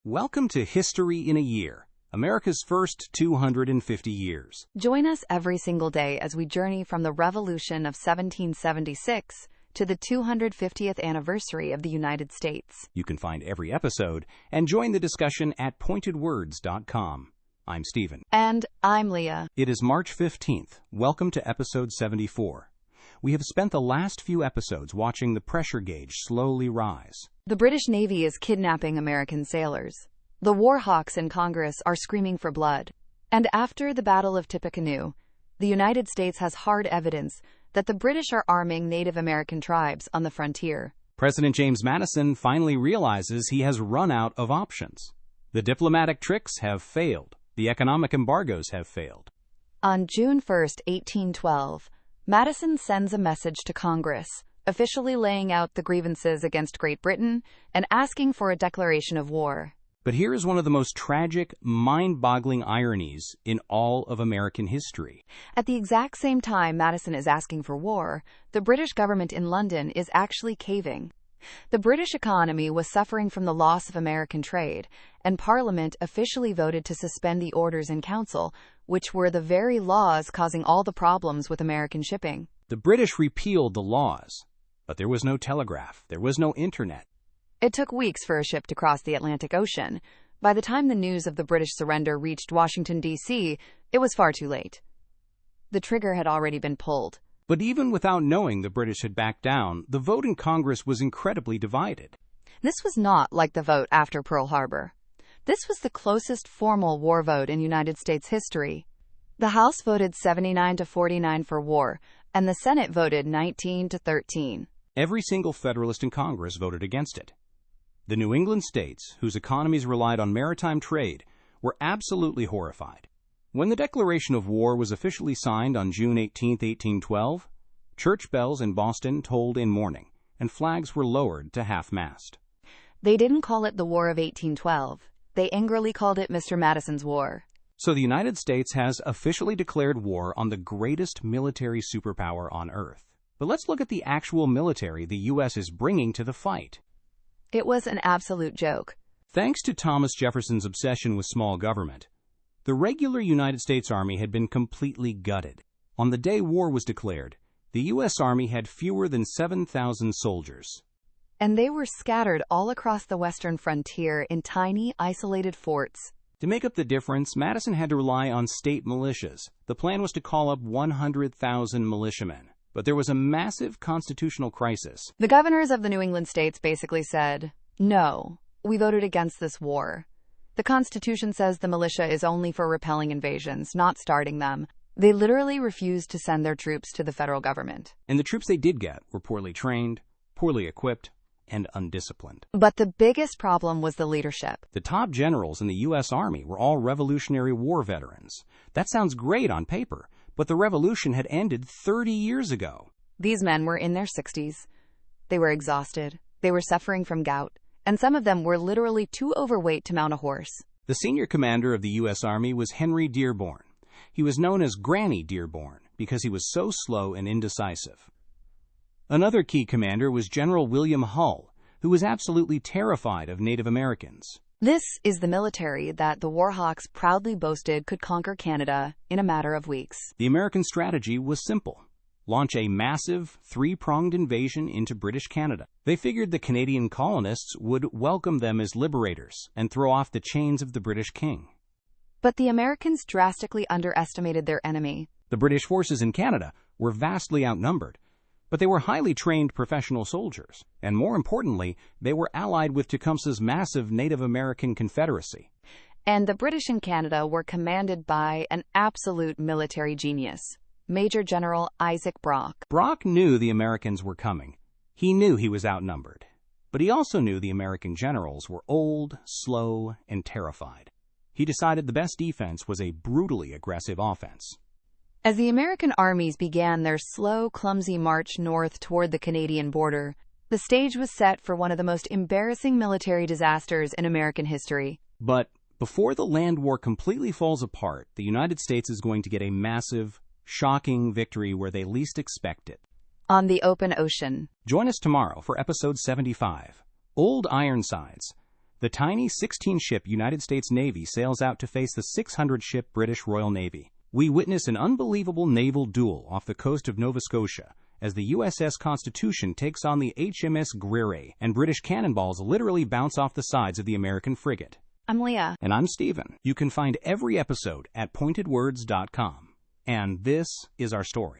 Welcome to History in a Year, America's first 250 years. Join us every single day as we journey from the Revolution of 1776 to the 250th anniversary of the United States. You can find every episode and join the discussion at pointedwords.com. I'm Stephen. And I'm Leah. It is March 15th. Welcome to episode 74. We have spent the last few episodes watching the pressure gauge slowly rise. The British Navy is kidnapping American sailors. The war hawks in Congress are screaming for blood. And after the Battle of Tippecanoe, the United States has hard evidence that the British are arming Native American tribes on the frontier. President James Madison finally realizes he has run out of options. The diplomatic tricks have failed. The economic embargoes have failed. On June 1st, 1812, Madison sends a message to Congress, officially laying out the grievances against Great Britain and asking for a declaration of war. But here is one of the most tragic, mind-boggling ironies in all of American history. At the exact same time Madison is asking for war, the British government in London is actually caving. The British economy was suffering from the loss of American trade, and Parliament officially voted to suspend the Orders in Council, which were the very laws causing all the problems with American shipping. The British repealed the laws, but there was no telegraph, there was no internet. It took weeks for a ship to cross the Atlantic Ocean. By the time the news of the British surrender reached Washington, D.C., it was far too late. The trigger had already been pulled. But even without knowing the British had backed down, the vote in Congress was incredibly divided. This was not like the vote after Pearl Harbor. This was the closest formal war vote in United States history. The House voted 79-49 for war, and the Senate voted 19-13. Every single Federalist in Congress voted against it. The New England states, whose economies relied on maritime trade, were absolutely horrified. When the declaration of war was officially signed on June 18, 1812, church bells in Boston tolled in mourning, and flags were lowered to half-mast. They didn't call it the War of 1812. They angrily called it Mr. Madison's War. So the United States has officially declared war on the greatest military superpower on Earth. But let's look at the actual military the U.S. is bringing to the fight. It was an absolute joke. Thanks to Thomas Jefferson's obsession with small government, the regular United States Army had been completely gutted. On the day war was declared, the U.S. Army had fewer than 7,000 soldiers. And they were scattered all across the western frontier in tiny, isolated forts. To make up the difference, Madison had to rely on state militias. The plan was to call up 100,000 militiamen. But there was a massive constitutional crisis. The governors of the New England states basically said, "No, we voted against this war. The Constitution says the militia is only for repelling invasions, not starting them." They literally refused to send their troops to the federal government. And the troops they did get were poorly trained, poorly equipped, and undisciplined. But the biggest problem was the leadership. The top generals in the U.S. Army were all Revolutionary War veterans. That sounds great on paper, but the revolution had ended 30 years ago. These men were in their 60s. They were exhausted. They were suffering from gout. And some of them were literally too overweight to mount a horse. The senior commander of the U.S. Army was Henry Dearborn. He was known as Granny Dearborn because he was so slow and indecisive. Another key commander was General William Hull, who was absolutely terrified of Native Americans. This is the military that the war hawks proudly boasted could conquer Canada in a matter of weeks. The American strategy was simple. Launch a massive, three-pronged invasion into British Canada. They figured the Canadian colonists would welcome them as liberators and throw off the chains of the British king. But the Americans drastically underestimated their enemy. The British forces in Canada were vastly outnumbered, but they were highly trained professional soldiers, and more importantly, they were allied with Tecumseh's massive Native American Confederacy. And the British in Canada were commanded by an absolute military genius, Major General Isaac Brock. Brock knew the Americans were coming. He knew he was outnumbered, but he also knew the American generals were old, slow, and terrified. He decided the best defense was a brutally aggressive offense. As the American armies began their slow, clumsy march north toward the Canadian border, the stage was set for one of the most embarrassing military disasters in American history. But before the land war completely falls apart, the United States is going to get a massive, shocking victory where they least expect it. On the open ocean. Join us tomorrow for episode 75, Old Ironsides. The tiny 16-ship United States Navy sails out to face the 600-ship British Royal Navy. We witness an unbelievable naval duel off the coast of Nova Scotia as the USS Constitution takes on the HMS Greer, and British cannonballs literally bounce off the sides of the American frigate. I'm Leah. And I'm Stephen. You can find every episode at pointedwords.com. And this is our story.